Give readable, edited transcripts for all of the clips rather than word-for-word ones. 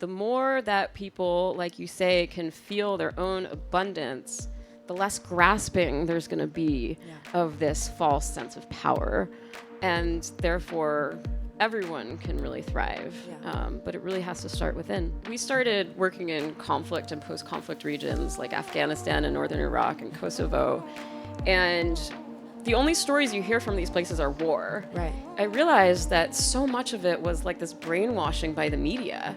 the more that people, like you say, can feel their own abundance, the less grasping there's going to be of this false sense of power. And therefore, everyone can really thrive. But it really has to start within. We started working in conflict and post-conflict regions like Afghanistan and northern Iraq and Kosovo. And the only stories you hear from these places are war. Right. I realized that so much of it was like this brainwashing by the media.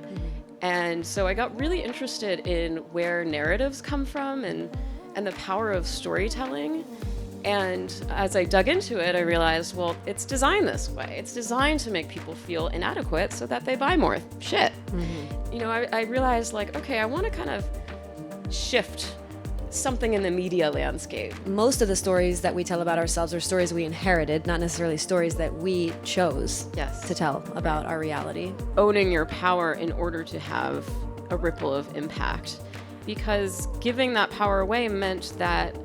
And so I got really interested in where narratives come from and the power of storytelling. And as I dug into it, I realized, well, it's designed this way. It's designed to make people feel inadequate so that they buy more shit. You know, I realized, like, okay, I want to kind of shift something in the media landscape. Most of the stories that we tell about ourselves are stories we inherited, not necessarily stories that we chose to tell about our reality. Owning your power in order to have a ripple of impact. Because giving that power away meant that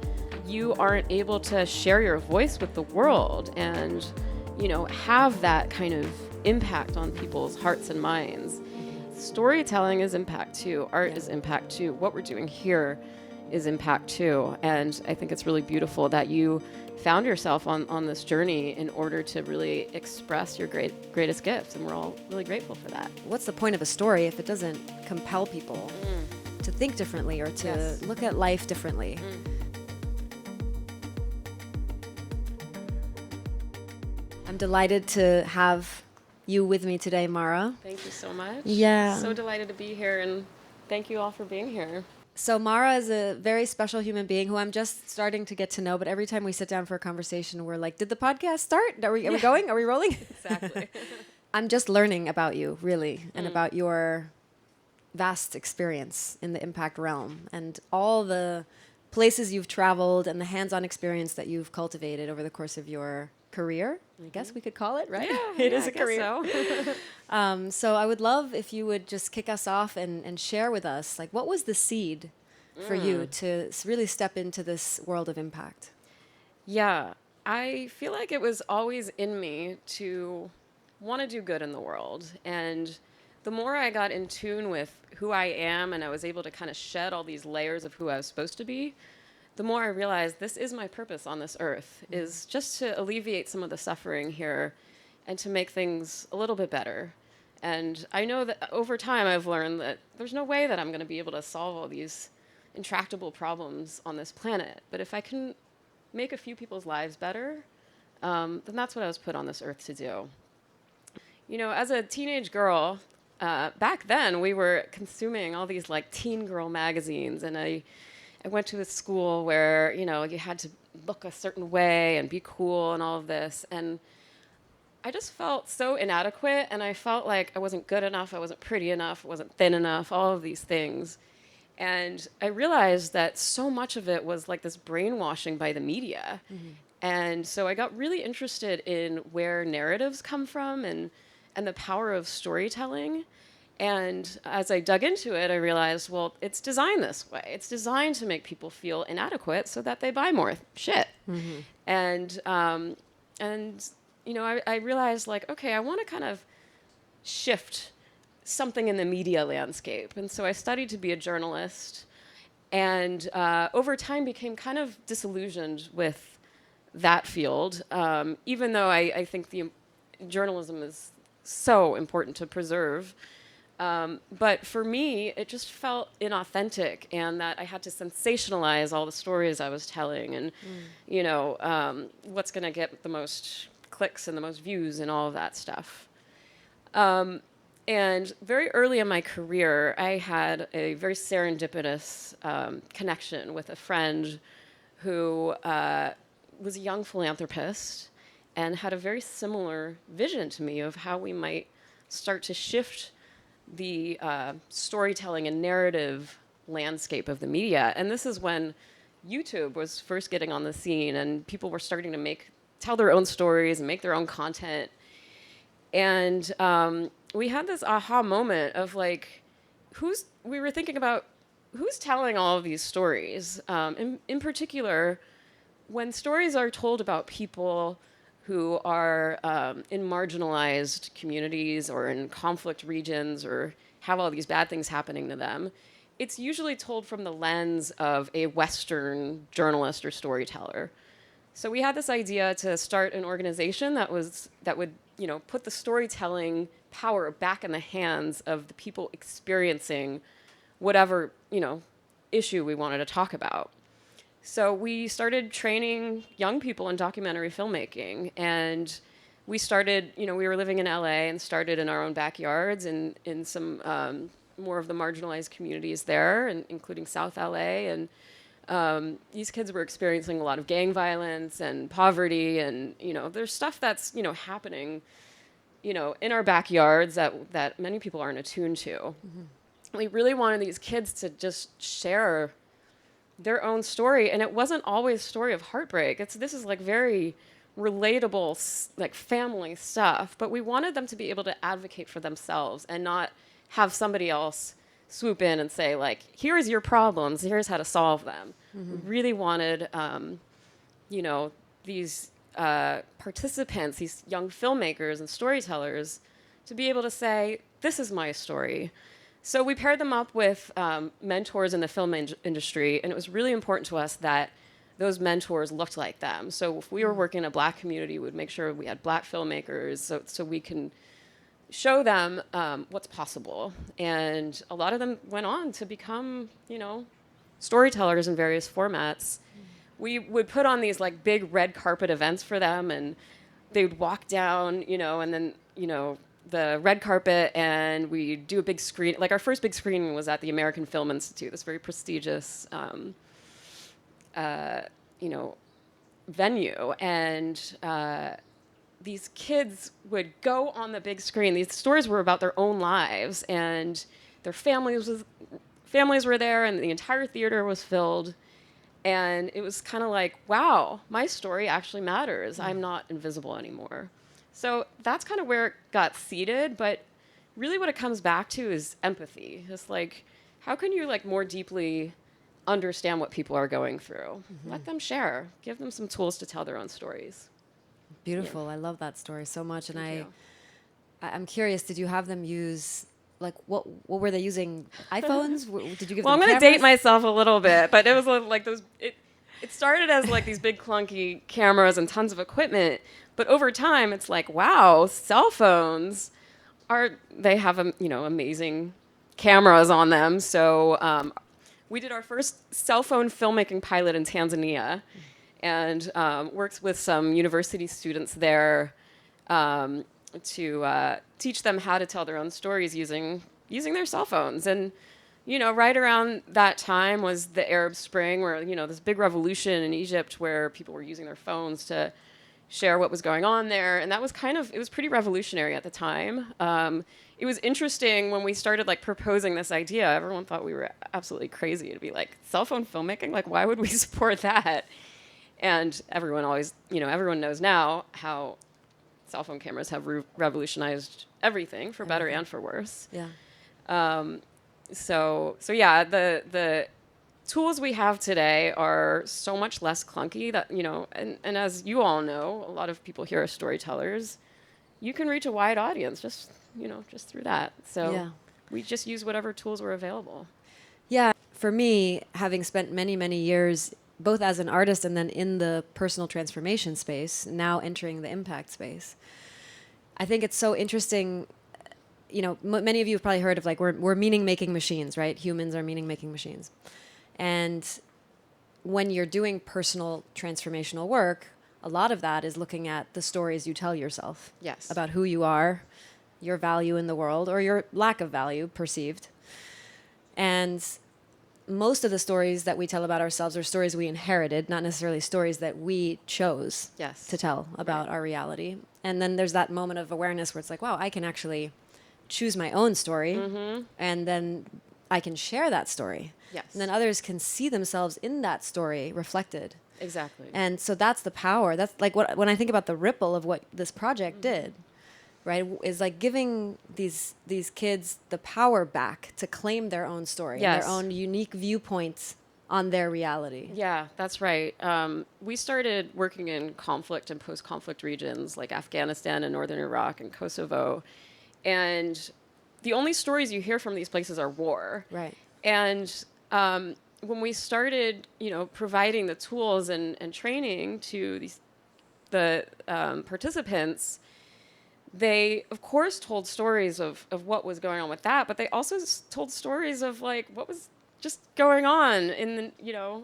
you aren't able to share your voice with the world and, you know, have that kind of impact on people's hearts and minds. Storytelling is impact too. Art is impact too. What we're doing here is impact too. And I think it's really beautiful that you found yourself on this journey in order to really express your greatest gifts. And we're all really grateful for that. What's the point of a story if it doesn't compel people to think differently or to look at life differently? I'm delighted to have you with me today, Mara. Thank you so much. Yeah. So delighted to be here, and thank you all for being here. So Mara is a very special human being who I'm just starting to get to know, but every time we sit down for a conversation, we're like, did the podcast start? Are we going? Are we rolling? Exactly. I'm just learning about you, really, and about your vast experience in the impact realm and all the places you've traveled and the hands-on experience that you've cultivated over the course of your career, I guess we could call it, right? Yeah, it is a career. So I would love if you would just kick us off and share with us, like, what was the seed for you to really step into this world of impact? Yeah, I feel like it was always in me to want to do good in the world. And the more I got in tune with who I am and I was able to kind of shed all these layers of who I was supposed to be, the more I realized this is my purpose on this earth, is just to alleviate some of the suffering here and to make things a little bit better. And I know that over time I've learned that there's no way that I'm going to be able to solve all these intractable problems on this planet. But if I can make a few people's lives better, then that's what I was put on this earth to do. You know, as a teenage girl, back then we were consuming all these like teen girl magazines, and I went to a school where, you know, you had to look a certain way and be cool and all of this. And I just felt so inadequate, and I felt like I wasn't good enough, I wasn't pretty enough, I wasn't thin enough, all of these things. And I realized that so much of it was like this brainwashing by the media. And so I got really interested in where narratives come from and the power of storytelling. And as I dug into it, I realized, well, it's designed this way. It's designed to make people feel inadequate so that they buy more shit. And you know, I realized, like, okay, I want to kind of shift something in the media landscape. And so I studied to be a journalist, and over time became kind of disillusioned with that field, even though I think the journalism is so important to preserve. But for me, it just felt inauthentic, and that I had to sensationalize all the stories I was telling, and you know, what's going to get the most clicks and the most views and all of that stuff. And very early in my career, I had a very serendipitous connection with a friend who was a young philanthropist and had a very similar vision to me of how we might start to shift the storytelling and narrative landscape of the media. And this is when YouTube was first getting on the scene, and people were starting to tell their own stories and make their own content. And we had this aha moment of like, we were thinking about who's telling all of these stories. In particular, when stories are told about people who are in marginalized communities or in conflict regions or have all these bad things happening to them, it's usually told from the lens of a Western journalist or storyteller. So we had this idea to start an organization that would, you know, put the storytelling power back in the hands of the people experiencing whatever, you know, issue we wanted to talk about. So we started training young people in documentary filmmaking, and we started, you know, we were living in LA and started in our own backyards and in some more of the marginalized communities there, and including South LA. And these kids were experiencing a lot of gang violence and poverty, and you know, there's stuff that's, you know, happening, you know, in our backyards that many people aren't attuned to. Mm-hmm. We really wanted these kids to just share their own story, and it wasn't always a story of heartbreak. This is like very relatable, like family stuff, but we wanted them to be able to advocate for themselves and not have somebody else swoop in and say, like, here's your problems, here's how to solve them. Mm-hmm. We really wanted, you know, these participants, these young filmmakers and storytellers, to be able to say, this is my story. So we paired them up with mentors in the film industry, and it was really important to us that those mentors looked like them. So if we were working in a Black community, we would make sure we had Black filmmakers so we can show them what's possible. And a lot of them went on to become, you know, storytellers in various formats. We would put on these like big red carpet events for them, and they would walk down, you know, and then, you know, the red carpet, and we do a big screen. Like our first big screening was at the American Film Institute, this very prestigious, you know, venue. And these kids would go on the big screen. These stories were about their own lives, and their families were there, and the entire theater was filled. And it was kind of like, wow, my story actually matters. I'm not invisible anymore. So that's kind of where it got seeded. But really what it comes back to is empathy. It's like, how can you like more deeply understand what people are going through? Mm-hmm. Let them share. Give them some tools to tell their own stories. Beautiful. Yeah. I love that story so much. And Thank you. I'm curious, did you have them use, like, what were they using? iPhones? Did you give well, them I'm going to cameras? date myself a little bit, but it was like those, it started as like these big clunky cameras and tons of equipment. But over time, it's like, wow, cell phones they have, you know, amazing cameras on them. So we did our first cell phone filmmaking pilot in Tanzania, and worked with some university students there to teach them how to tell their own stories using their cell phones. And, you know, right around that time was the Arab Spring, where, you know, this big revolution in Egypt where people were using their phones to share what was going on there. And that was it was pretty revolutionary at the time. It was interesting when we started like proposing this idea. Everyone thought we were absolutely crazy to be like, cell phone filmmaking? Like, why would we support that? And everyone always, you know, everyone knows now how cell phone cameras have revolutionized everything for better and for worse. Yeah. So yeah, the tools we have today are so much less clunky that, you know, and as you all know, a lot of people here are storytellers. You can reach a wide audience just through that. So yeah. We just use whatever tools were available. Yeah. For me, having spent many, many years both as an artist and then in the personal transformation space, now entering the impact space, I think it's so interesting. You know, many of you have probably heard of like, we're meaning-making machines, right? Humans are meaning-making machines. And when you're doing personal transformational work, a lot of that is looking at the stories you tell yourself. Yes. About who you are, your value in the world, or your lack of value perceived. And most of the stories that we tell about ourselves are stories we inherited, not necessarily stories that we chose to tell about our reality. And then there's that moment of awareness where it's like, wow, I can actually choose my own story, and then I can share that story. Yes. And then others can see themselves in that story reflected. Exactly. And so that's the power. That's like when I think about the ripple of what this project did, right, is like giving these kids the power back to claim their own story, and their own unique viewpoints on their reality. Yeah, that's right. We started working in conflict and post-conflict regions like Afghanistan and northern Iraq and Kosovo. And the only stories you hear from these places are war. Right. And when we started, providing the tools and training to the participants, they, of course, told stories of what was going on with that, but they also told stories of like what was just going on in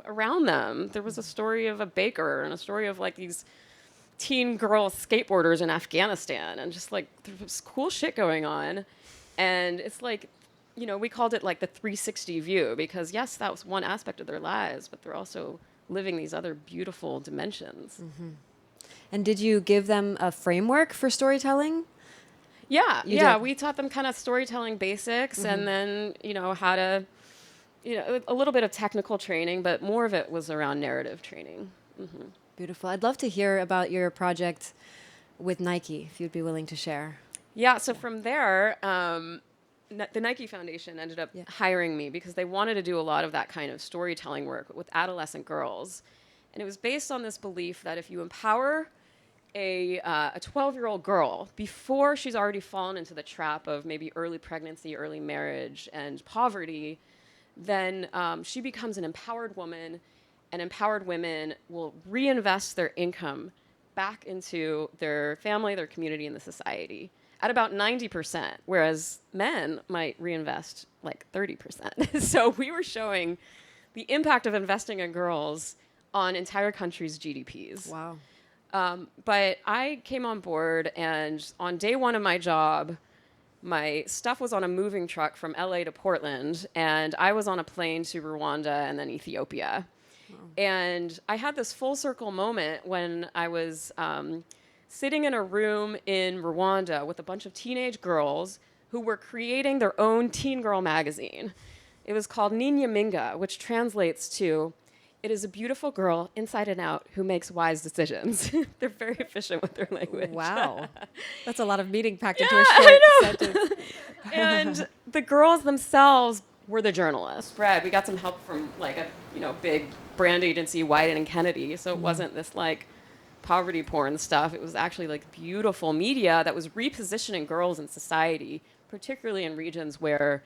around them. There was a story of a baker and a story of like these teen girl skateboarders in Afghanistan, and just like there was cool shit going on. And it's like, we called it like the 360 view, because yes, that was one aspect of their lives, but they're also living these other beautiful dimensions. Mm-hmm. And did you give them a framework for storytelling? Yeah, You yeah. did. We taught them kind of storytelling basics, Mm-hmm. and then, how to, a little bit of technical training, but more of it was around narrative training. Mm-hmm. Beautiful. I'd love to hear about your project with Nike, if you'd be willing to share. Yeah, so from there, the Nike Foundation ended up Yeah. hiring me because they wanted to do a lot of that kind of storytelling work with adolescent girls. And it was based on this belief that if you empower a 12-year-old girl before she's already fallen into the trap of maybe early pregnancy, early marriage, and poverty, then she becomes an empowered woman, and empowered women will reinvest their income back into their family, their community, and the society at about 90%, whereas men might reinvest like 30%. So we were showing the impact of investing in girls on entire countries' GDPs. Wow. But I came on board, and on day one of my job, my stuff was on a moving truck from LA to Portland, and I was on a plane to Rwanda and then Ethiopia. Wow. And I had this full circle moment when I was sitting in a room in Rwanda with a bunch of teenage girls who were creating their own teen girl magazine. It was called Niña Minga, which translates to, "It is a beautiful girl inside and out who makes wise decisions." They're very efficient with their language. Wow. That's a lot of meaning packed Yeah, into a short I know. sentence. And the girls themselves were the journalists. Brad, we got some help from like a big brand agency, Wyden and Kennedy. So it wasn't this like poverty porn stuff. It was actually like beautiful media that was repositioning girls in society, particularly in regions where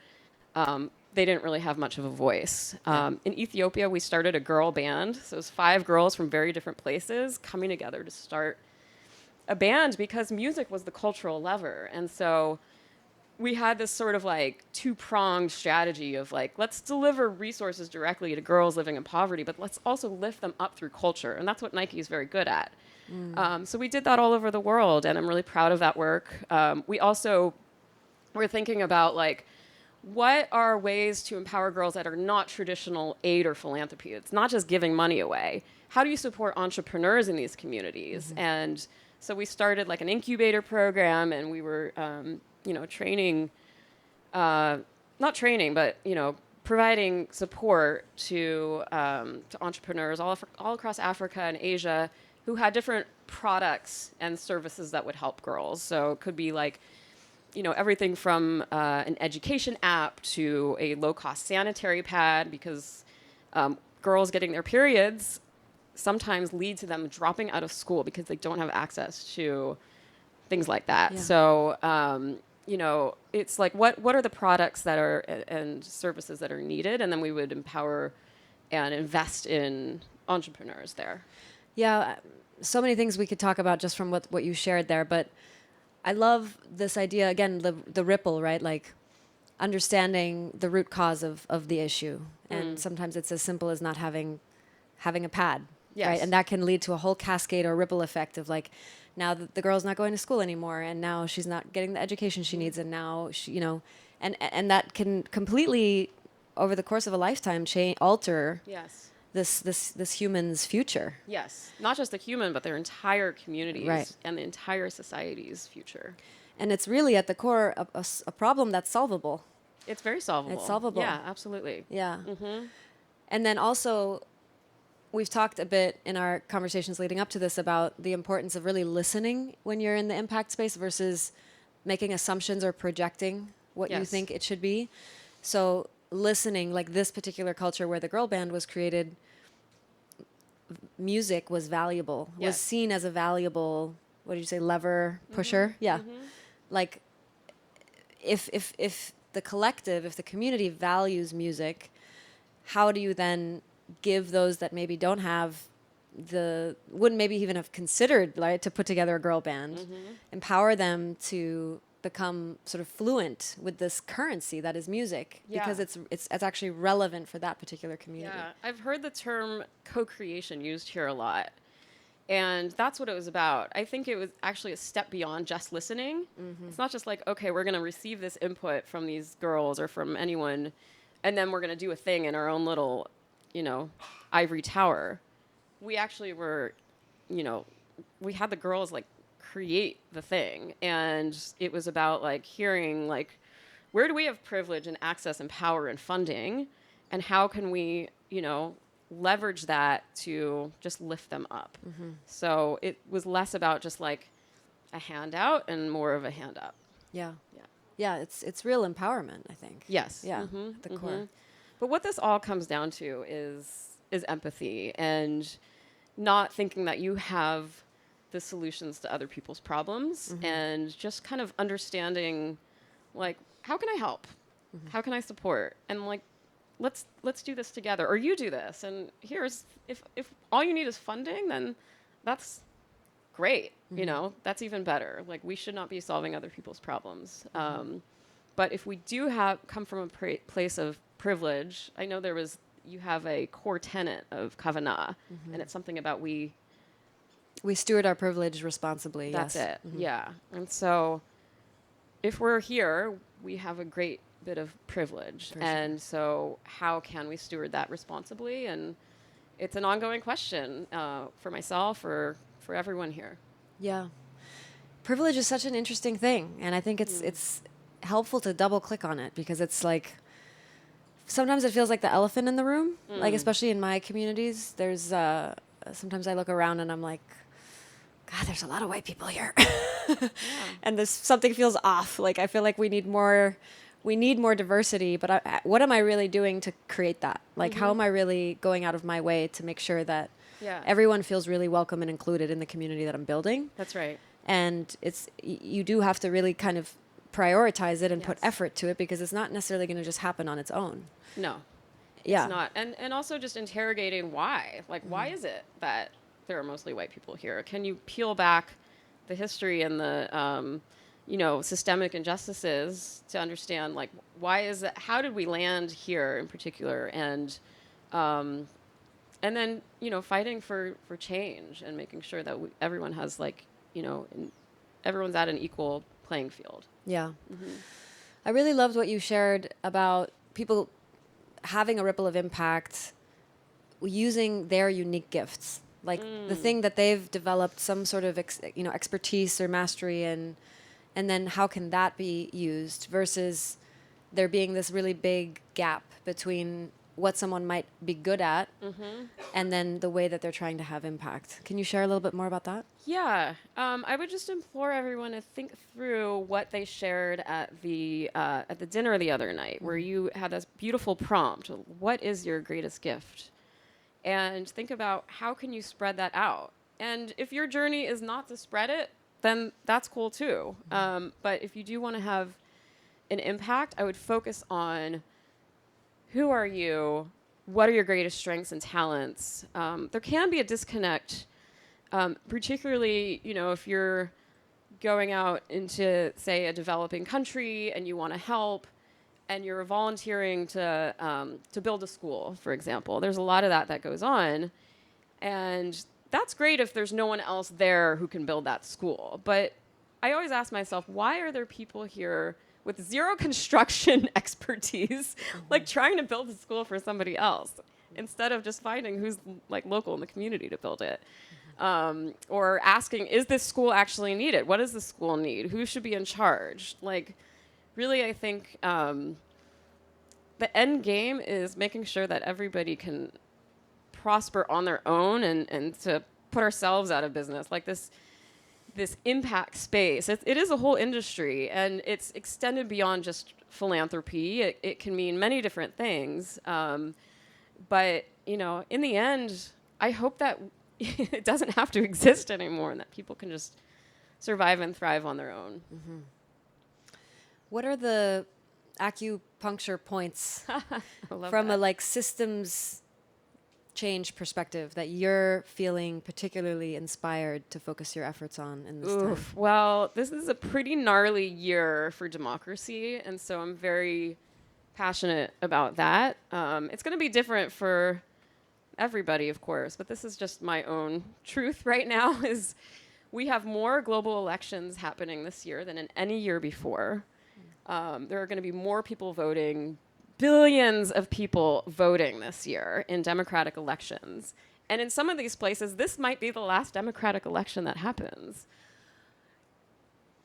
they didn't really have much of a voice. In Ethiopia, we started a girl band. So it was 5 girls from very different places coming together to start a band because music was the cultural lever. And so we had this sort of like 2-pronged strategy of like, let's deliver resources directly to girls living in poverty, but let's also lift them up through culture. And that's what Nike is very good at. So we did that all over the world, and I'm really proud of that work. We also were thinking about like, what are ways to empower girls that are not traditional aid or philanthropy? It's not just giving money away. How do you support entrepreneurs in these communities? Mm-hmm. And so we started like an incubator program, and we were, training, not training, but, providing support to entrepreneurs all across Africa and Asia who had different products and services that would help girls. So it could be like, everything from an education app to a low-cost sanitary pad, because girls getting their periods sometimes lead to them dropping out of school because they don't have access to things like that. Yeah. So, it's like, what are the products that are and services that are needed? And then we would empower and invest in entrepreneurs there. Yeah, so many things we could talk about just from what you shared there, but I love this idea, again, the ripple, right? Like understanding the root cause of the issue. And sometimes it's as simple as not having a pad, yes. Right? And that can lead to a whole cascade or ripple effect of like, now the girl's not going to school anymore, and now she's not getting the education she needs, and now she, and that can completely, over the course of a lifetime, alter yes. this human's future. Yes, not just the human, but their entire communities, right. And the entire society's future. And it's really at the core a problem that's solvable. It's very solvable. It's solvable. Yeah, absolutely. Yeah. Mm-hmm. And then also, we've talked a bit in our conversations leading up to this about the importance of really listening when you're in the impact space versus making assumptions or projecting what yes. you think it should be. So listening, like this particular culture where the girl band was created, music was valuable, yes. was seen as a valuable, what did you say, lever pusher? Mm-hmm. Yeah. Mm-hmm. Like if the collective, if the community values music, how do you then give those that maybe don't have wouldn't maybe even have considered, right, to put together a girl band, empower them to become sort of fluent with this currency that is music, because it's actually relevant for that particular community. Yeah, I've heard the term co-creation used here a lot. And that's what it was about. I think it was actually a step beyond just listening. It's not just like, okay, we're going to receive this input from these girls or from anyone, and then we're going to do a thing in our own little, ivory tower. We actually were, we had the girls like create the thing. And it was about like hearing like, where do we have privilege and access and power and funding? And how can we, leverage that to just lift them up. So it was less about just like a handout and more of a hand up. Yeah, it's real empowerment, I think. Yes. Yeah, the core. But what this all comes down to is empathy and not thinking that you have the solutions to other people's problems, and just kind of understanding like, how can I help? How can I support? And like, let's do this together, or you do this, and here's if all you need is funding, then that's great. That's even better. Like, we should not be solving other people's problems. But if we do come from a place of privilege, I know you have a core tenet of Kavanagh, and it's something about we steward our privilege responsibly. That's it. Yeah. And so if we're here, we have a great bit of privilege. And so how can we steward that responsibly? And it's an ongoing question for myself, or for everyone here. Yeah. Privilege is such an interesting thing. And I think it's helpful to double click on it, because it's like, sometimes it feels like the elephant in the room, like especially in my communities. There's sometimes I look around and I'm like, God, there's a lot of white people here. And something feels off. Like, I feel like we need more diversity, but what am I really doing to create that? Like, how am I really going out of my way to make sure that everyone feels really welcome and included in the community that I'm building? That's right. And you do have to really kind of prioritize it and put effort to it, because it's not necessarily going to just happen on its own. No. It's not. And also just interrogating why. Like, why is it that there are mostly white people here? Can you peel back the history and the systemic injustices to understand, like, why is that? How did we land here in particular? And then, fighting for change and making sure that everyone has, like, everyone's at an equal playing field. Yeah. I really loved what you shared about people having a ripple of impact using their unique gifts, like the thing that they've developed some sort of expertise or mastery in. And then how can that be used, versus there being this really big gap between what someone might be good at and then the way that they're trying to have impact. Can you share a little bit more about that? Yeah. I would just implore everyone to think through what they shared at the dinner the other night, where you had this beautiful prompt, what is your greatest gift? And think about, how can you spread that out? And if your journey is not to spread it, then that's cool too. But if you do want to have an impact, I would focus on, who are you? What are your greatest strengths and talents? There can be a disconnect, particularly, if you're going out into, say, a developing country and you want to help, and you're volunteering to build a school, for example. There's a lot of that goes on, and that's great if there's no one else there who can build that school. But I always ask myself, why are there people here with zero construction expertise, like trying to build a school for somebody else, instead of just finding who's like local in the community to build it? Or asking, is this school actually needed? What does the school need? Who should be in charge? Like, really, I think the end game is making sure that everybody can prosper on their own, and to put ourselves out of business. Like, this impact space, it is a whole industry, and it's extended beyond just philanthropy. It can mean many different things. But, in the end, I hope that it doesn't have to exist anymore, and that people can just survive and thrive on their own. What are the acupuncture points I love from a that. like systems change perspective that you're feeling particularly inspired to focus your efforts on in this time? Oof. Well, this is a pretty gnarly year for democracy, and so I'm very passionate about that. It's going to be different for everybody, of course, but this is just my own truth right now. Is we have more global elections happening this year than in any year before. There are going to be more people voting, billions of people voting this year in democratic elections. And in some of these places, this might be the last democratic election that happens.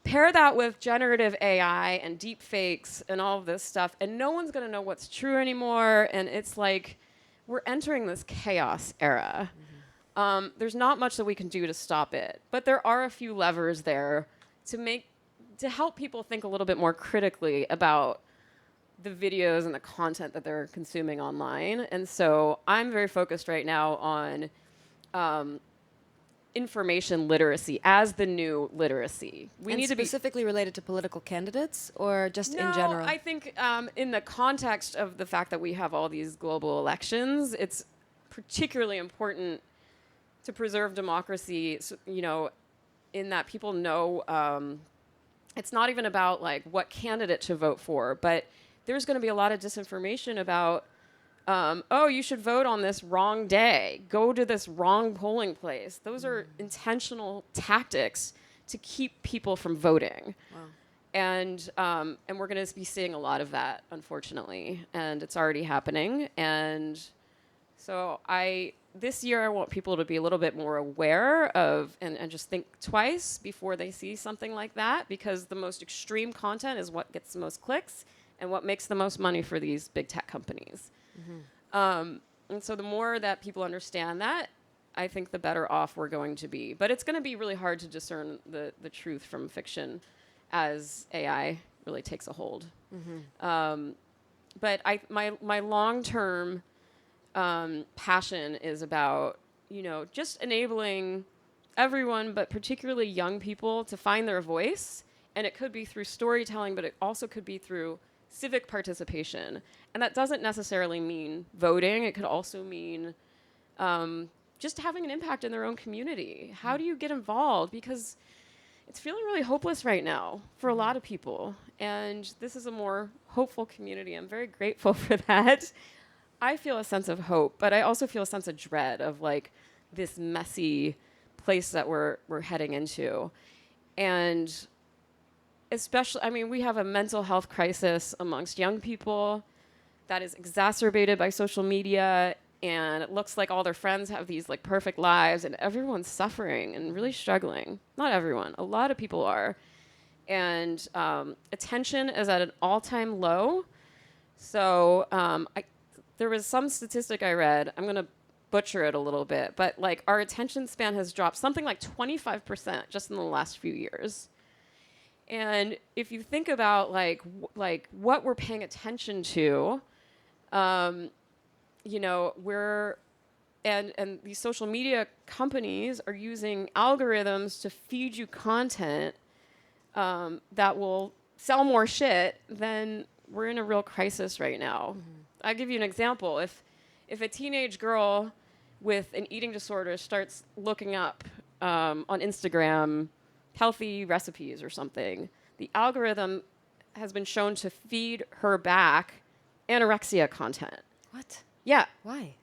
Pair that with generative AI and deep fakes and all of this stuff, and no one's going to know what's true anymore. And it's like we're entering this chaos era. There's not much that we can do to stop it, but there are a few levers there to help people think a little bit more critically about the videos and the content that they're consuming online. And so I'm very focused right now on information literacy as the new literacy. We And need to be specifically related to political candidates or just in no, general? I think in the context of the fact that we have all these global elections, it's particularly important to preserve democracy, in that people know it's not even about like what candidate to vote for, but there's going to be a lot of disinformation about, oh, you should vote on this wrong day. Go to this wrong polling place. Those are intentional tactics to keep people from voting. Wow. And we're going to be seeing a lot of that, unfortunately, and it's already happening. And so this year I want people to be a little bit more aware of and just think twice before they see something like that, because the most extreme content is what gets the most clicks and what makes the most money for these big tech companies. And so the more that people understand that, I think the better off we're going to be. But it's going to be really hard to discern the truth from fiction as AI really takes a hold. But my long-term passion is about, just enabling everyone, but particularly young people, to find their voice. And it could be through storytelling, but it also could be through civic participation. And that doesn't necessarily mean voting. It could also mean just having an impact in their own community. How do you get involved? Because it's feeling really hopeless right now for a lot of people. And this is a more hopeful community. I'm very grateful for that. I feel a sense of hope, but I also feel a sense of dread of like this messy place that we're heading into. And especially, we have a mental health crisis amongst young people that is exacerbated by social media, and it looks like all their friends have these like perfect lives and everyone's suffering and really struggling. Not everyone, a lot of people are. And attention is at an all-time low. So there was some statistic I read, I'm going to butcher it a little bit, but like our attention span has dropped something like 25% just in the last few years. And if you think about like what we're paying attention to, and these social media companies are using algorithms to feed you content that will sell more shit, then we're in a real crisis right now. I'll give you an example. If a teenage girl with an eating disorder starts looking up on Instagram healthy recipes or something, the algorithm has been shown to feed her back anorexia content. What? Yeah, Why?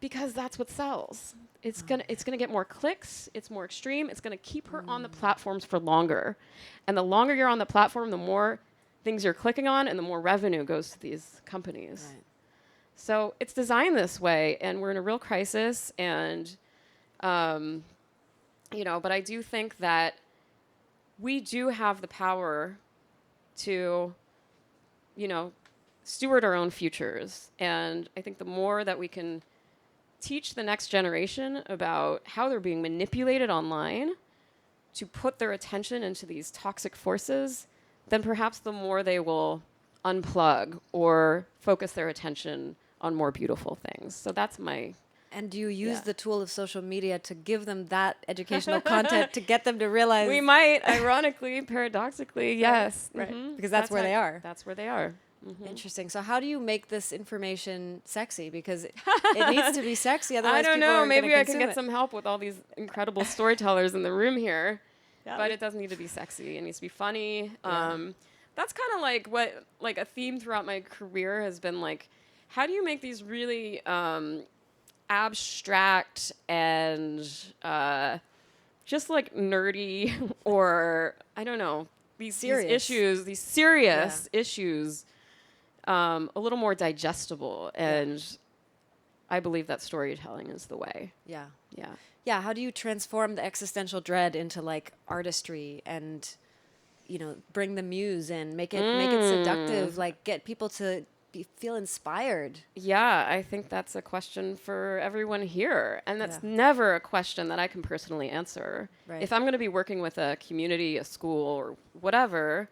because that's what sells. It's gonna get more clicks. It's more extreme. It's gonna keep her on the platforms for longer, and the longer you're on the platform, the more things you're clicking on, and the more revenue goes to these companies. Right. So it's designed this way, and we're in a real crisis. And but I do think that we do have the power to, steward our own futures. And I think the more that we can teach the next generation about how they're being manipulated online to put their attention into these toxic forces, then perhaps the more they will unplug or focus their attention on more beautiful things. So that's my And do you use Yeah. the tool of social media to give them that educational content to get them to realize? We might, ironically, paradoxically, yes. Right. Mhm. Because that's where they are. That's where they are. Interesting. So how do you make this information sexy? Because it needs to be sexy, I otherwise don't people know. aren't going to Maybe I can consume get it. some help with all these incredible storytellers in the room here. Yeah, But it doesn't need to be sexy. It needs to be funny. Yeah. That's kind of like what, like a theme throughout my career has been like, how do you make these really abstract and just like nerdy or I don't know these Serious. issues, these serious issues, a little more digestible. And I believe that storytelling is the way. Yeah. Yeah. Yeah. How do you transform the existential dread into like artistry and, bring the muse in, make it seductive, like get people to feel inspired? Yeah, I think that's a question for everyone here. And that's Yeah. never a question that I can personally answer. Right. If I'm going to be working with a community, a school, or whatever,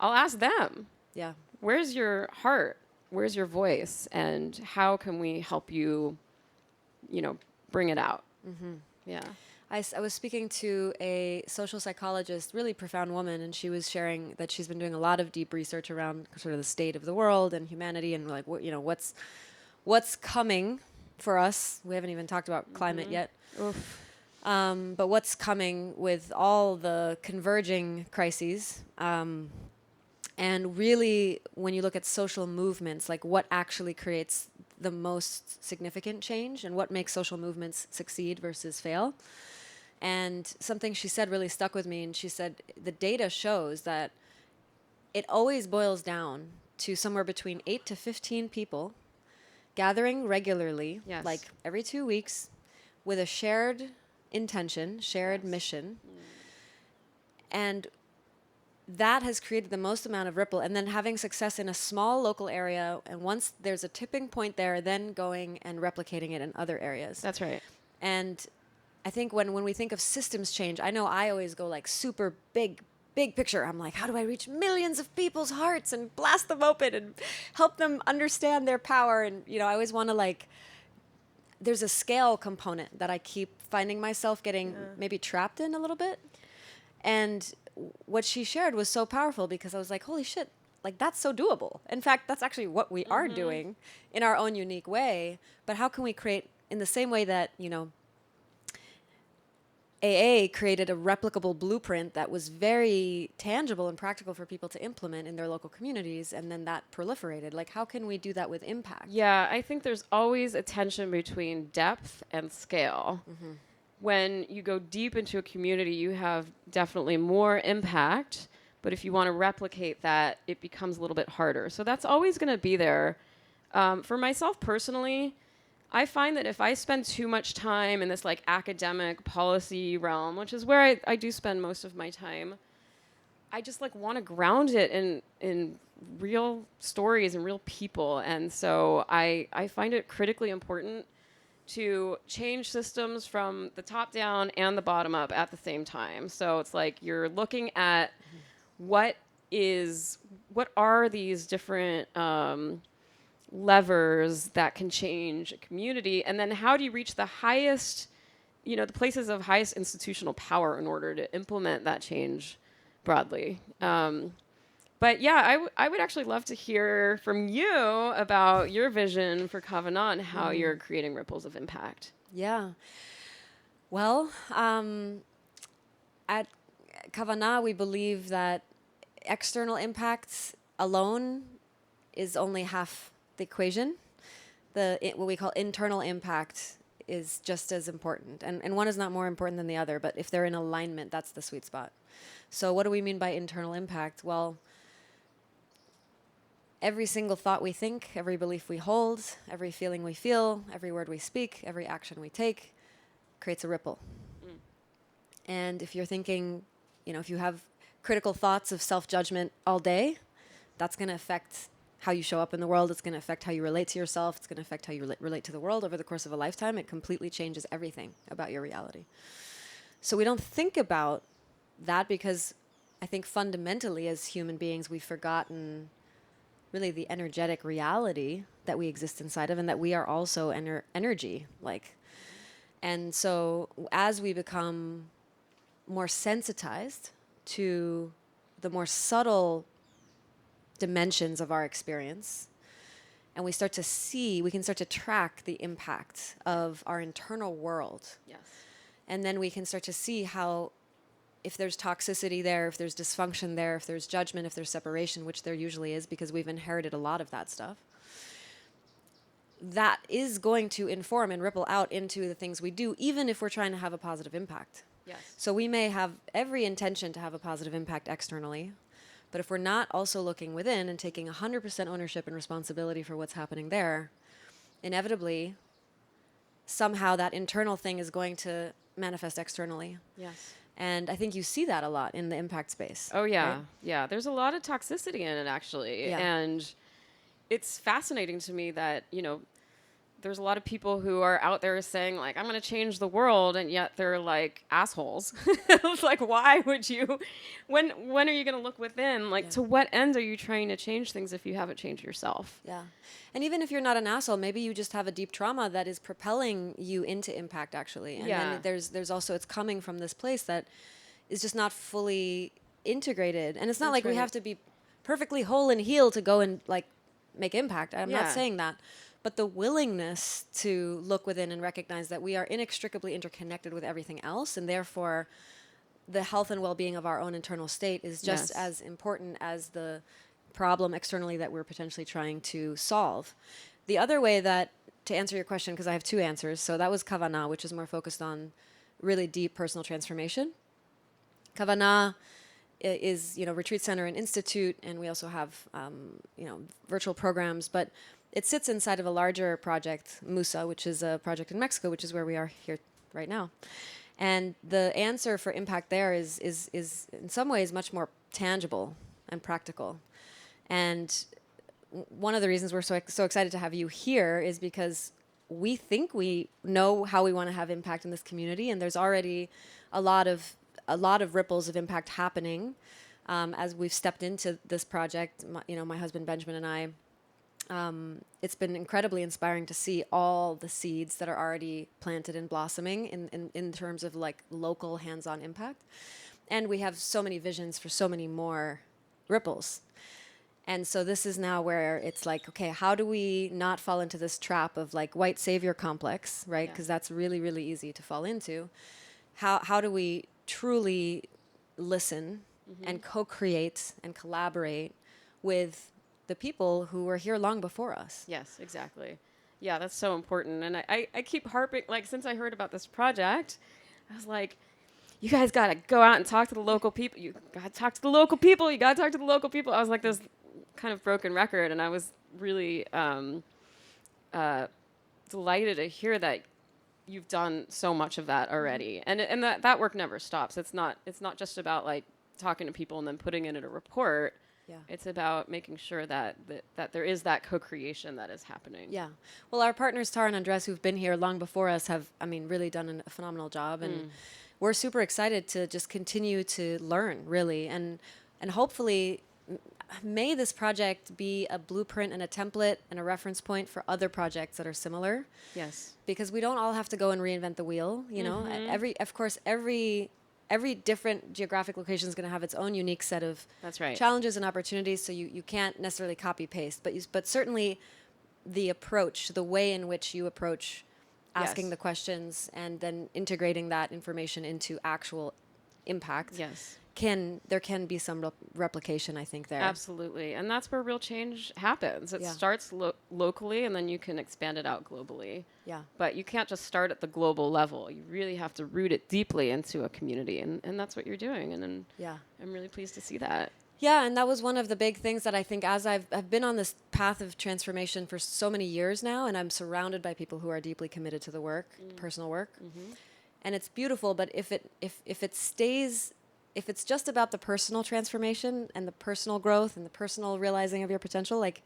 I'll ask them, Yeah. where's your heart? Where's your voice? And how can we help you, bring it out? Mm-hmm. Yeah. I was speaking to a social psychologist, really profound woman, and she was sharing that she's been doing a lot of deep research around sort of the state of the world and humanity and like what's coming for us. We haven't even talked about climate yet. Oof. But what's coming with all the converging crises. And really, when you look at social movements, like what actually creates the most significant change and what makes social movements succeed versus fail. And something she said really stuck with me. And she said, the data shows that it always boils down to somewhere between 8 to 15 people gathering regularly, Yes. like every 2 weeks, with a shared intention, shared mission. And that has created the most amount of ripple, and then having success in a small local area, and once there's a tipping point there, then going and replicating it in other areas. That's right. And I think when we think of systems change, I know I always go like super big picture. I'm like, how do I reach millions of people's hearts and blast them open and help them understand their power? And, I always want to like, there's a scale component that I keep finding myself getting maybe trapped in a little bit. And what she shared was so powerful because I was like, holy shit, like that's so doable. In fact, that's actually what we are doing in our own unique way. But how can we create in the same way that, AA created a replicable blueprint that was very tangible and practical for people to implement in their local communities, and then that proliferated. Like, how can we do that with impact? Yeah, I think there's always a tension between depth and scale. Mm-hmm. When you go deep into a community, you have definitely more impact, but if you want to replicate that, it becomes a little bit harder. So that's always going to be there. For myself personally, I find that if I spend too much time in this like academic policy realm, which is where I do spend most of my time, I just like want to ground it in real stories and real people. And so I find it critically important to change systems from the top down and the bottom up at the same time. So it's like you're looking at what are these different levers that can change a community, and then how do you reach the highest, the places of highest institutional power in order to implement that change broadly. But yeah, I would actually love to hear from you about your vision for Kavanagh and how you're creating ripples of impact. Yeah. Well, at Kavanagh, we believe that external impacts alone is only half the equation. What we call internal impact is just as important. And one is not more important than the other, but if they're in alignment, that's the sweet spot. So what do we mean by internal impact? Well, every single thought we think, every belief we hold, every feeling we feel, every word we speak, every action we take creates a ripple. And if you're thinking, if you have critical thoughts of self-judgment all day, that's going to affect how you show up in the world. It's going to affect how you relate to yourself. It's going to affect how you relate to the world over the course of a lifetime. It completely changes everything about your reality. So we don't think about that because I think fundamentally as human beings, we've forgotten really the energetic reality that we exist inside of, and that we are also energy, like. And so as we become more sensitized to the more subtle dimensions of our experience, and we start to see, we can start to track the impact of our internal world. Yes. And then we can start to see how, if there's toxicity there, if there's dysfunction there, if there's judgment, if there's separation, which there usually is because we've inherited a lot of that stuff, that is going to inform and ripple out into the things we do, even if we're trying to have a positive impact. Yes. So we may have every intention to have a positive impact externally, but if we're not also looking within and taking 100% ownership and responsibility for what's happening there, inevitably, somehow that internal thing is going to manifest externally. Yes. And I think you see that a lot in the impact space. Oh, yeah. Right? Yeah. There's a lot of toxicity in it, actually. Yeah. And it's fascinating to me that, there's a lot of people who are out there saying, like, I'm going to change the world, and yet they're like assholes. It's like, why would you? When are you going to look within? Like, to what end are you trying to change things if you haven't changed yourself? Yeah. And even if you're not an asshole, maybe you just have a deep trauma that is propelling you into impact, actually. And then there's also, it's coming from this place that is just not fully integrated. And it's not like we have to be perfectly whole and healed to go and like make impact. I'm not saying that. But the willingness to look within and recognize that we are inextricably interconnected with everything else, and therefore the health and well-being of our own internal state is just as important as the problem externally that we're potentially trying to solve. The other way that, to answer your question, because I have two answers, so that was Kavana, which is more focused on really deep personal transformation. Kavana is, retreat center and institute, and we also have, virtual programs, but it sits inside of a larger project, Musa, which is a project in Mexico, which is where we are here right now. And the answer for impact there is in some ways much more tangible and practical. And one of the reasons we're so excited to have you here is because we think we know how we want to have impact in this community, and there's already a lot of ripples of impact happening as we've stepped into this project. My husband Benjamin and I. It's been incredibly inspiring to see all the seeds that are already planted and blossoming in terms of like local hands-on impact. And we have so many visions for so many more ripples. And so this is now where it's like, okay, how do we not fall into this trap of like white savior complex, right? Because that's really, really easy to fall into. How do we truly listen and co-create and collaborate with the people who were here long before us? Yes, exactly. Yeah, that's so important. And I keep harping, like, since I heard about this project, I was like, you guys got to go out and talk to the local people. You got to talk to the local people. You got to talk to the local people. I was like this kind of broken record, and I was really delighted to hear that you've done so much of that already. And that work never stops. It's not just about like talking to people and then putting it in a report. Yeah. It's about making sure that there is that co-creation that is happening. Yeah. Well, our partners, Tara and Andres, who've been here long before us, have, really done a phenomenal job. And we're super excited to just continue to learn, really. And hopefully, may this project be a blueprint and a template and a reference point for other projects that are similar. Yes. Because we don't all have to go and reinvent the wheel, know. Every different geographic location is going to have its own unique set of challenges and opportunities, so you can't necessarily copy-paste. But certainly the approach, the way in which you approach asking the questions and then integrating that information into actual impact, there can be some replication, I think, there. Absolutely. And that's where real change happens. It starts locally, and then you can expand it out globally. Yeah. But you can't just start at the global level. You really have to root it deeply into a community, and that's what you're doing. And I'm really pleased to see that. Yeah, and that was one of the big things that I think, as I've been on this path of transformation for so many years now, and I'm surrounded by people who are deeply committed to the work, personal work. And it's beautiful, but if it's just about the personal transformation and the personal growth and the personal realizing of your potential, like,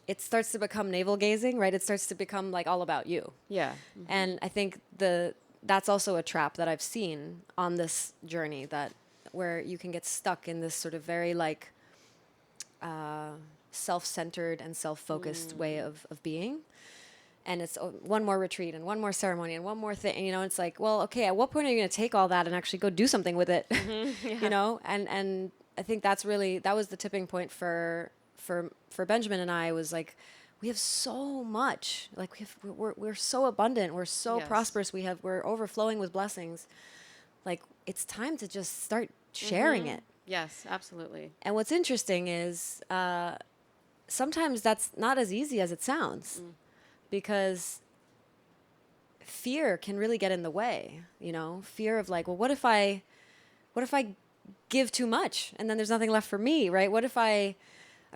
it starts to become navel gazing, right? It starts to become like all about you. Yeah. And I think that's also a trap that I've seen on this journey, that where you can get stuck in this sort of very like self-centered and self-focused way of being. And it's one more retreat and one more ceremony and one more thing. And, you know, it's like, well, okay, at what point are you going to take all that and actually go do something with it? Yeah. You know? And I think that was the tipping point for Benjamin and I, was like, we have so much, like we're so abundant. We're so Yes. prosperous. We're overflowing with blessings. Like, it's time to just start sharing it. Yes, absolutely. And what's interesting is, sometimes that's not as easy as it sounds. Because fear can really get in the way, you know, fear of like, well, what if I give too much and then there's nothing left for me, right? I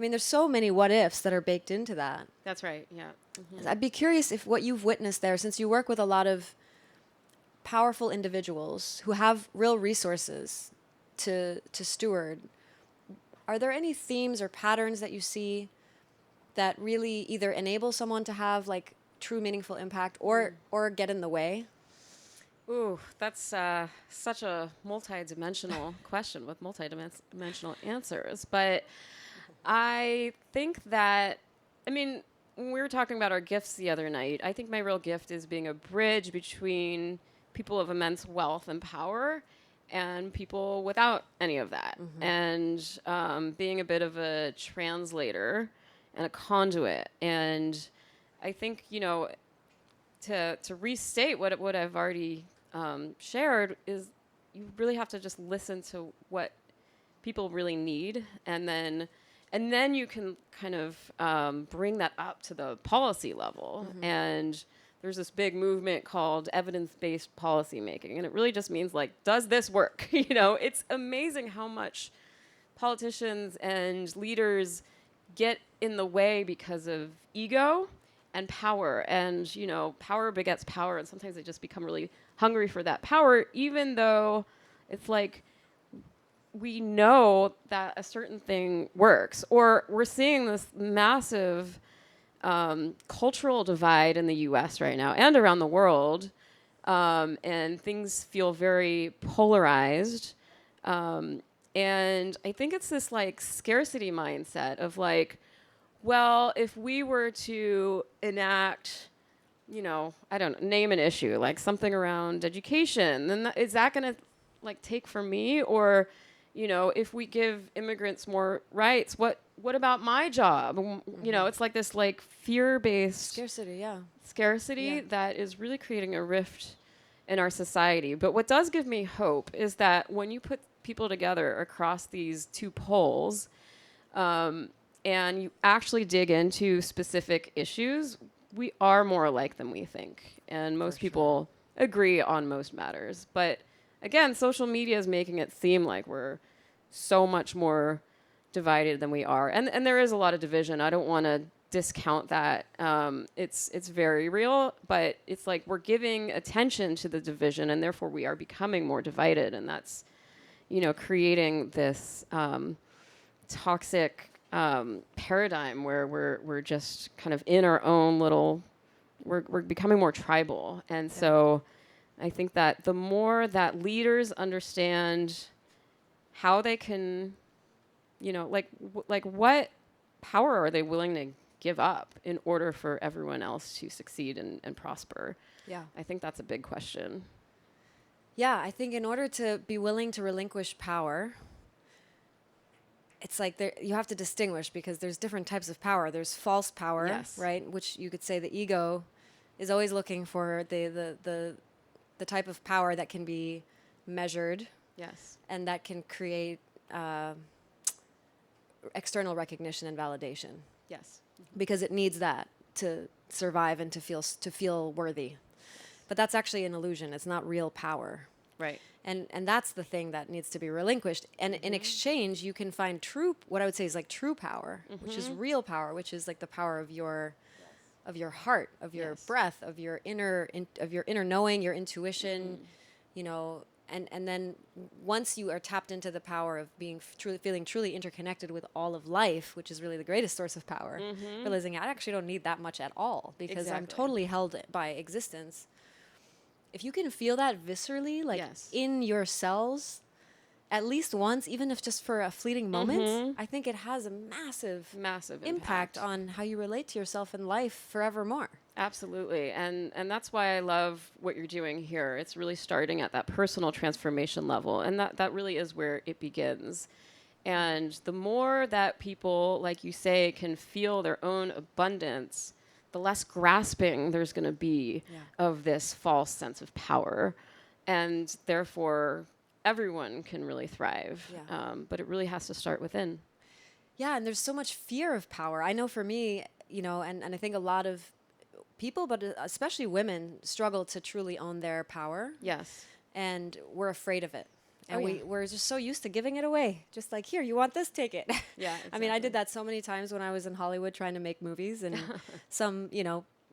mean, there's so many what ifs that are baked into that. That's right. Yeah. I'd be curious if what you've witnessed there, since you work with a lot of powerful individuals who have real resources to steward, are there any themes or patterns that you see that really either enable someone to have like true meaningful impact or get in the way? Ooh, that's such a multi-dimensional question with multi-dimensional answers. But I think that, I mean, when we were talking about our gifts the other night, I think my real gift is being a bridge between people of immense wealth and power and people without any of that. And being a bit of a translator and a conduit. And I think, you know, to restate what I've already shared, is you really have to just listen to what people really need, and then you can kind of bring that up to the policy level. And there's this big movement called evidence-based policy making, and it really just means like, does this work? You know, it's amazing how much politicians and leaders get in the way because of ego and power. And, you know, power begets power, and sometimes they just become really hungry for that power, even though it's like, we know that a certain thing works. Or we're seeing this massive cultural divide in the US right now and around the world, and things feel very polarized. And I think it's this like scarcity mindset of like, well, if we were to enact, you know, I don't know, name an issue, like something around education, then is that going to like take from me? Or, you know, if we give immigrants more rights, what about my job? You know, it's like this like fear-based scarcity that is really creating a rift in our society. But what does give me hope is that when you put people together across these two poles, and you actually dig into specific issues, we are more alike than we think. And most people agree on most matters. But again, social media is making it seem like we're so much more divided than we are. And there is a lot of division. I don't want to discount that. It's very real, but it's like we're giving attention to the division, and therefore we are becoming more divided. And that's, you know, creating this toxic paradigm where we're just kind of in our own little, we're becoming more tribal. And so I think that the more that leaders understand how they can, you know, like what power are they willing to give up in order for everyone else to succeed and prosper? Yeah. I think that's a big question. Yeah, I think in order to be willing to relinquish power, it's like you have to distinguish, because there's different types of power. There's false power, right? Which you could say the ego is always looking for the type of power that can be measured. Yes. And that can create external recognition and validation. Yes. Because it needs that to survive and to feel worthy. But that's actually an illusion. It's not real power. Right. And that's the thing that needs to be relinquished. And in exchange, you can find what I would say is like true power, which is real power, which is like the power of your heart, of your breath, of your inner knowing, your intuition, you know. And then once you are tapped into the power of feeling truly interconnected with all of life, which is really the greatest source of power, realizing I actually don't need that much at all, because I'm totally held by existence. If you can feel that viscerally, like in your cells, at least once, even if just for a fleeting moment, I think it has a massive impact on how you relate to yourself in life forevermore. Absolutely. And that's why I love what you're doing here. It's really starting at that personal transformation level. And that really is where it begins. And the more that people, like you say, can feel their own abundance, the less grasping there's going to be of this false sense of power. And therefore, everyone can really thrive. But it really has to start within. Yeah, and there's so much fear of power. I know for me, and I think a lot of people, but especially women, struggle to truly own their power. Yes. And we're afraid of it. And we're just so used to giving it away. Just like, here, you want this, take it. Yeah, exactly. I mean, I did that so many times when I was in Hollywood trying to make movies, and some,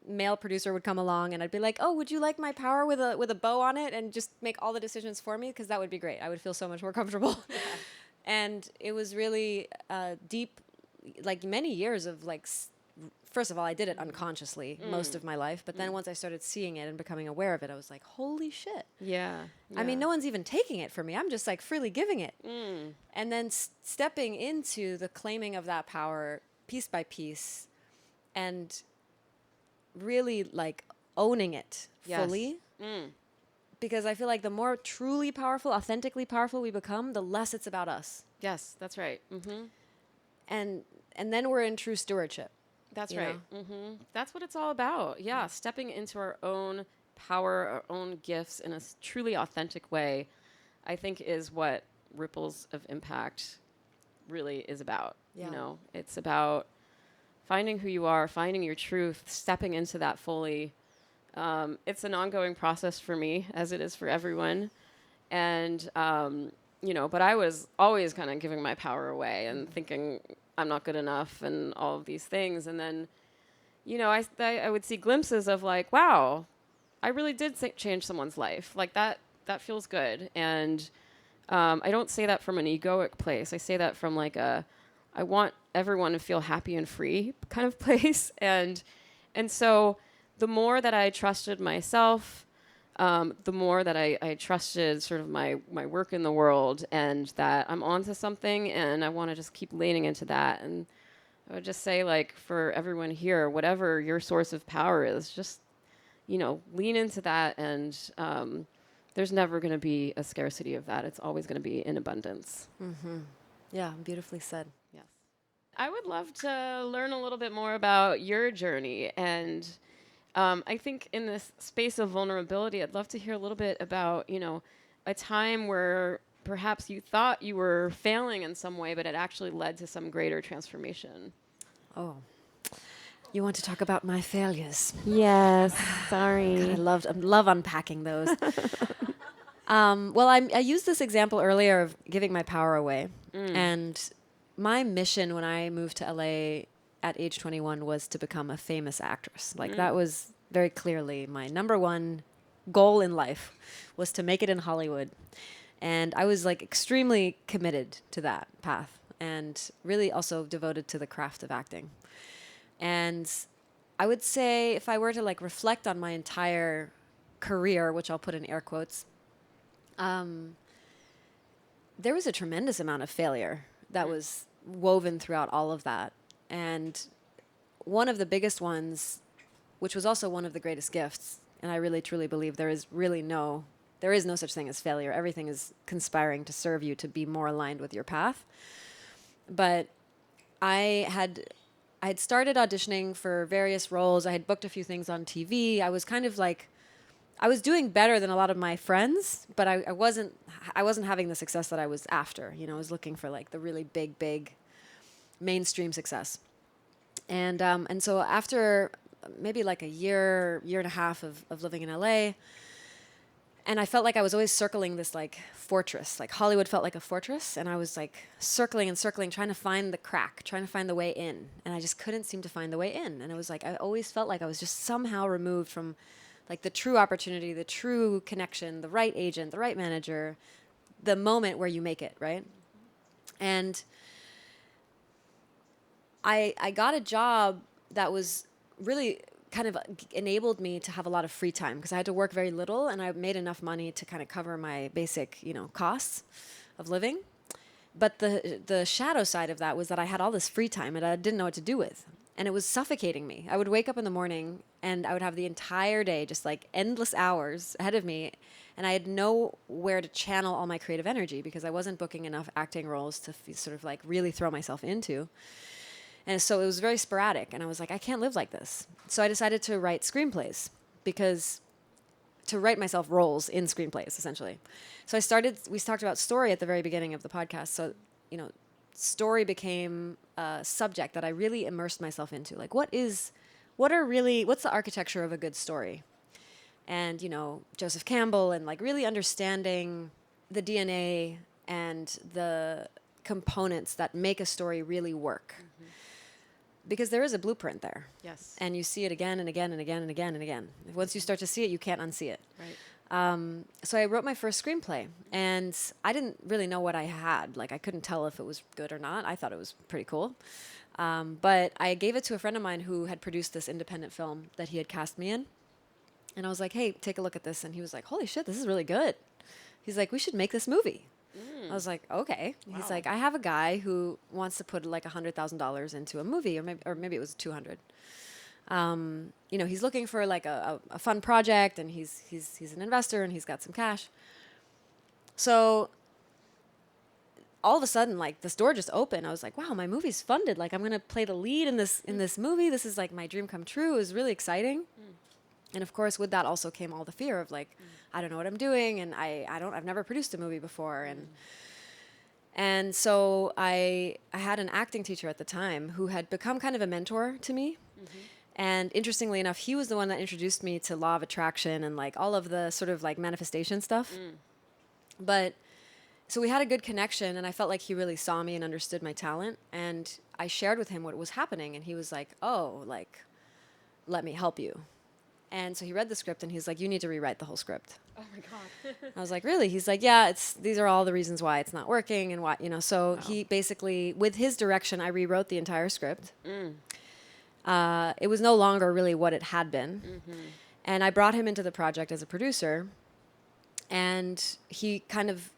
male producer would come along and I'd be like, oh, would you like my power with a bow on it and just make all the decisions for me? Because that would be great. I would feel so much more comfortable. Yeah. And it was really deep, like many years of like, first of all, I did it unconsciously most of my life. But then once I started seeing it and becoming aware of it, I was like, holy shit. Yeah. I mean, no one's even taking it from me. I'm just like freely giving it. And then stepping into the claiming of that power piece by piece and really like owning it fully. Because I feel like the more truly powerful, authentically powerful we become, the less it's about us. Yes, that's right. And then we're in true stewardship. That's right. That's what it's all about. Yeah, stepping into our own power, our own gifts in a truly authentic way, I think is what Ripples of Impact really is about. Yeah. You know, it's about finding who you are, finding your truth, stepping into that fully. It's an ongoing process for me, as it is for everyone. And, but I was always kind of giving my power away and thinking I'm not good enough and all of these things. And then, I would see glimpses of like, wow, I really did change someone's life. Like that feels good. And I don't say that from an egoic place. I say that from like I want everyone to feel happy and free kind of place. And so the more that I trusted myself, the more that I trusted sort of my work in the world and that I'm onto something and I want to just keep leaning into that. And I would just say, like, for everyone here, whatever your source of power is, just, lean into that. And there's never going to be a scarcity of that. It's always going to be in abundance. Yeah, beautifully said. Yes. I would love to learn a little bit more about your journey. And I think in this space of vulnerability, I'd love to hear a little bit about, a time where perhaps you thought you were failing in some way, but it actually led to some greater transformation. Oh, you want to talk about my failures? Yes, sorry. God, I love unpacking those. Well, I used this example earlier of giving my power away. And my mission when I moved to LA at age 21 was to become a famous actress. Like that was very clearly my number one goal in life, was to make it in Hollywood. And I was like extremely committed to that path and really also devoted to the craft of acting. And I would say if I were to like reflect on my entire career, which I'll put in air quotes, there was a tremendous amount of failure that was woven throughout all of that. And one of the biggest ones, which was also one of the greatest gifts, and I really truly believe there is no such thing as failure. Everything is conspiring to serve you to be more aligned with your path. But I had started auditioning for various roles. I had booked a few things on TV. I was kind of like, I was doing better than a lot of my friends, but I wasn't having the success that I was after. I was looking for like the really big mainstream success. And so after maybe like a year and a half of living in LA, and I felt like I was always circling this like fortress. Like Hollywood felt like a fortress, and I was like circling and circling, trying to find the crack, trying to find the way in. And I just couldn't seem to find the way in. And it was like I always felt like I was just somehow removed from like the true opportunity, the true connection, the right agent, the right manager, the moment where you make it, right? And I got a job that was really kind of enabled me to have a lot of free time because I had to work very little and I made enough money to kind of cover my basic, costs. of living. But the shadow side of that was that I had all this free time and I didn't know what to do with. And it was suffocating me. I would wake up in the morning and I would have the entire day, just like endless hours ahead of me. And I had nowhere to channel all my creative energy because I wasn't booking enough acting roles to sort of like really throw myself into. And so it was very sporadic. And I was like, I can't live like this. So I decided to write screenplays because to write myself roles in screenplays, essentially. So we talked about story at the very beginning of the podcast. So, story became a subject that I really immersed myself into. Like, what's the architecture of a good story? And, Joseph Campbell, and like really understanding the DNA and the components that make a story really work. Mm-hmm. Because there is a blueprint there. Yes. And you see it again and again and again and again and again. Once you start to see it, you can't unsee it. Right. So I wrote my first screenplay, and I didn't really know what I had. Like, I couldn't tell if it was good or not. I thought it was pretty cool. But I gave it to a friend of mine who had produced this independent film that he had cast me in. And I was like, hey, take a look at this. And he was like, holy shit, this is really good. He's like, we should make this movie. I was like, okay. Wow. He's like, I have a guy who wants to put like $100,000 into a movie, or maybe it was 200. He's looking for like a fun project, and he's an investor, and he's got some cash. So all of a sudden, like, this door just opened. I was like, wow, my movie's funded. Like, I'm gonna play the lead in this movie. This is like my dream come true. It was really exciting. And of course, with that also came all the fear of like, I don't know what I'm doing, and I've never produced a movie before, and so I had an acting teacher at the time who had become kind of a mentor to me. Mm-hmm. And interestingly enough, he was the one that introduced me to law of attraction and like all of the sort of like manifestation stuff. But so we had a good connection, and I felt like he really saw me and understood my talent. And I shared with him what was happening, and he was like, oh, like, let me help you. And so he read the script, and he's like, you need to rewrite the whole script. Oh my God. I was like, really? He's like, yeah, these are all the reasons why it's not working and why, so wow. He basically, with his direction, I rewrote the entire script. It was no longer really what it had been. Mm-hmm. And I brought him into the project as a producer, and he kind of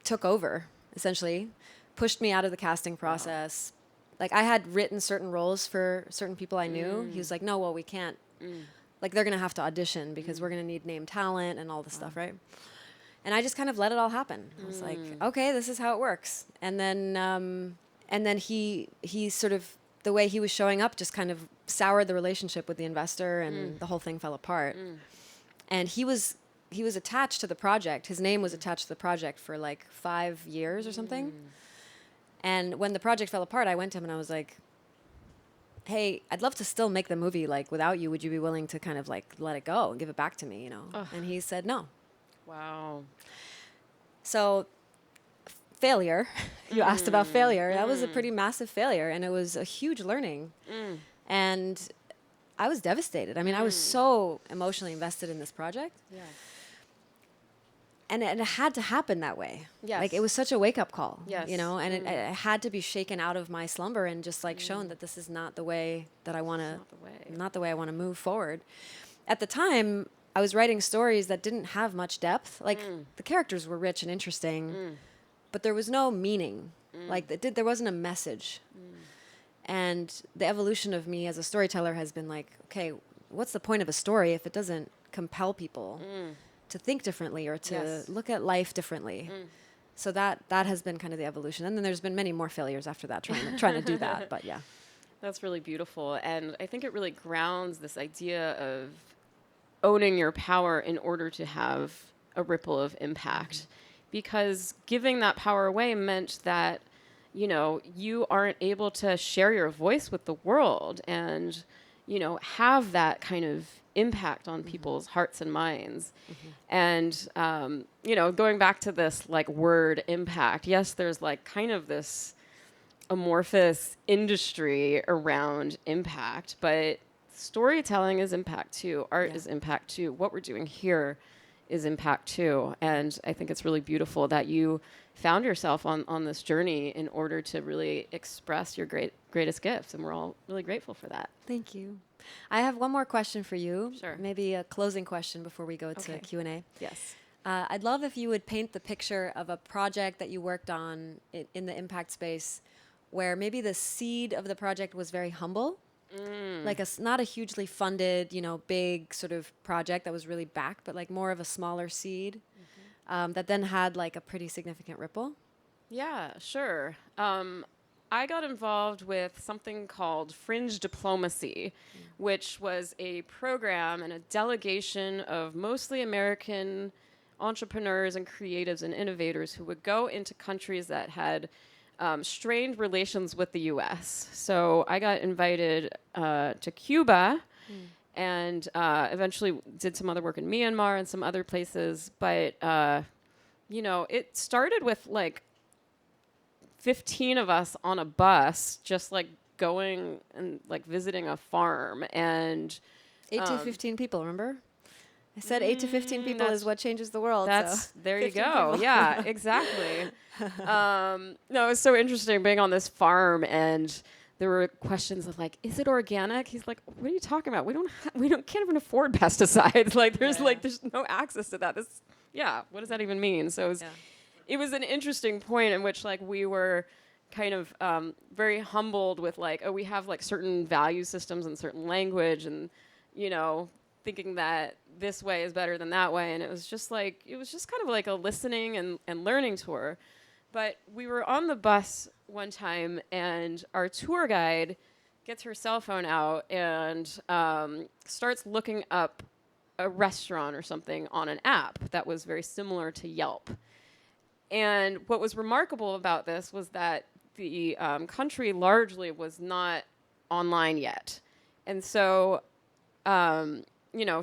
took over, essentially, pushed me out of the casting process. Wow. Like, I had written certain roles for certain people I knew. He was like, no, well, we can't. Like, they're going to have to audition because we're going to need name talent and all this stuff, right? And I just kind of let it all happen. I was like, okay, this is how it works. And then he sort of, the way he was showing up just kind of soured the relationship with the investor, and the whole thing fell apart. And he was attached to the project. His name was attached to the project for like 5 years or something. And when the project fell apart, I went to him and I was like, hey, I'd love to still make the movie like without you. Would you be willing to kind of like let it go and give it back to me, Ugh. And he said no. Wow. So failure, you asked about failure. That was a pretty massive failure, and it was a huge learning. And I was devastated. I mean, I was so emotionally invested in this project. Yeah. And it had to happen that way. Yes. Like, it was such a wake-up call, and it had to be shaken out of my slumber and just like shown that this is not the way that I want to, not the way I want to move forward. At the time, I was writing stories that didn't have much depth. Like, the characters were rich and interesting, but there was no meaning. Like, there wasn't a message. And the evolution of me as a storyteller has been like, okay, what's the point of a story if it doesn't compel people to think differently or to look at life differently? So that has been kind of the evolution. And then there's been many more failures after that, trying to do that. But yeah. That's really beautiful. And I think it really grounds this idea of owning your power in order to have a ripple of impact. Because giving that power away meant that, you aren't able to share your voice with the world and, have that kind of impact on people's hearts and minds. And, going back to this like word impact, yes, there's like kind of this amorphous industry around impact, but storytelling is impact too. Art is impact too. What we're doing here is impact too. And I think it's really beautiful that you found yourself on this journey in order to really express your greatest gifts. And we're all really grateful for that. Thank you. I have one more question for you. Sure. Maybe a closing question before we go to Q&A. Yes. I'd love if you would paint the picture of a project that you worked on in the impact space where maybe the seed of the project was very humble, like not a hugely funded, big sort of project that was really backed, but like more of a smaller seed that then had like a pretty significant ripple. Yeah, sure. I got involved with something called Fringe diplomacy, which was a program and a delegation of mostly American entrepreneurs and creatives and innovators who would go into countries that had strained relations with the U.S. So I got invited to Cuba and eventually did some other work in Myanmar and some other places. But, it started with like 15 of us on a bus, just like going and like visiting a farm. And 8 to 15 people, remember? I said 8 to 15 people is what changes the world. There you go. Yeah, exactly. No, it was so interesting being on this farm, and there were questions of like, is it organic? He's like, what are you talking about? Can't even afford pesticides. Like there's no access to that. What does that even mean? So it was an interesting point in which like we were kind of very humbled with like, we have like certain value systems and certain language, and thinking that this way is better than that way. And it was just kind of like a listening and learning tour. But we were on the bus one time, and our tour guide gets her cell phone out and starts looking up a restaurant or something on an app that was very similar to Yelp. And what was remarkable about this was that the country largely was not online yet. And so,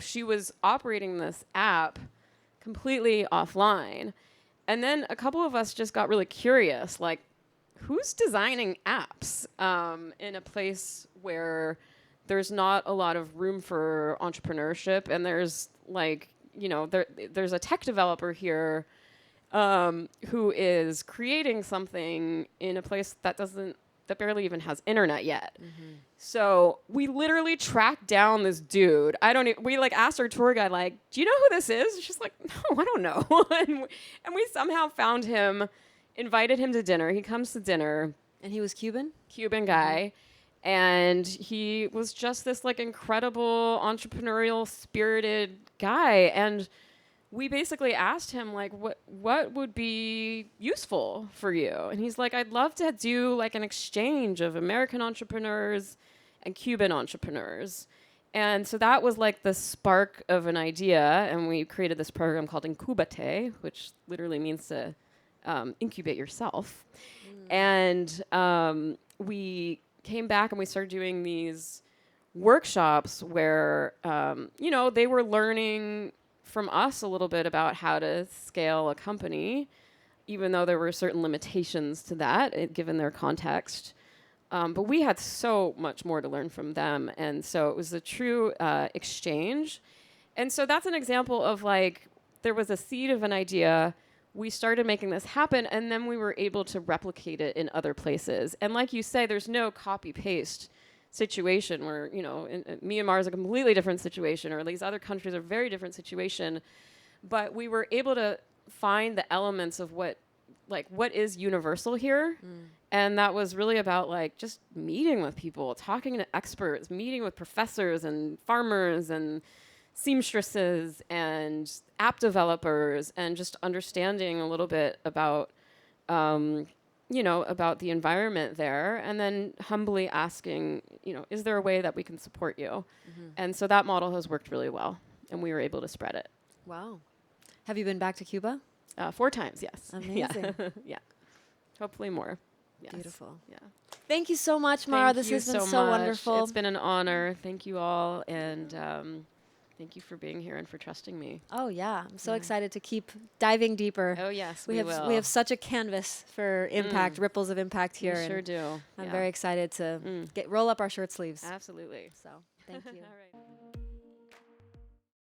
she was operating this app completely offline. And then a couple of us just got really curious, like, who's designing apps in a place where there's not a lot of room for entrepreneurship, and there's like, there's a tech developer here who is creating something in a place that barely even has internet yet. So we literally tracked down this dude. We like asked our tour guide, like, do you know who this is? She's like, no, I don't know. and we somehow found him, invited him to dinner. He comes to dinner. And he was Cuban? Cuban guy. And he was just this like incredible entrepreneurial spirited guy. And we basically asked him, like, what would be useful for you? And he's like, I'd love to do like an exchange of American entrepreneurs and Cuban entrepreneurs. And so that was like the spark of an idea. And we created this program called Incubate, which literally means to incubate yourself. And we came back and we started doing these workshops where, they were learning from us a little bit about how to scale a company, even though there were certain limitations to that, given their context. But we had so much more to learn from them. And so it was a true exchange. And so that's an example of like, there was a seed of an idea. We started making this happen, and then we were able to replicate it in other places. And like you say, there's no copy-paste situation where, Myanmar is a completely different situation, or these other countries are a very different situation. But we were able to find the elements of what is universal here. And that was really about like just meeting with people, talking to experts, meeting with professors and farmers and seamstresses and app developers, and just understanding a little bit about, about the environment there, and then humbly asking, is there a way that we can support you? And so that model has worked really well, and we were able to spread it. Wow. Have you been back to Cuba? 4 times, yes. Amazing. Yeah. Hopefully more. Yes. Beautiful. Yeah. Thank you so much, Mara. Thank this you has been so so much. wonderful. It's been an honor. Thank you all. And thank you for being here and for trusting me. Oh, yeah. I'm so excited to keep diving deeper. Oh, yes, we will. We have such a canvas for impact, ripples of impact here. We sure do. I'm very excited to roll up our shirt sleeves. Absolutely. So thank you. All right.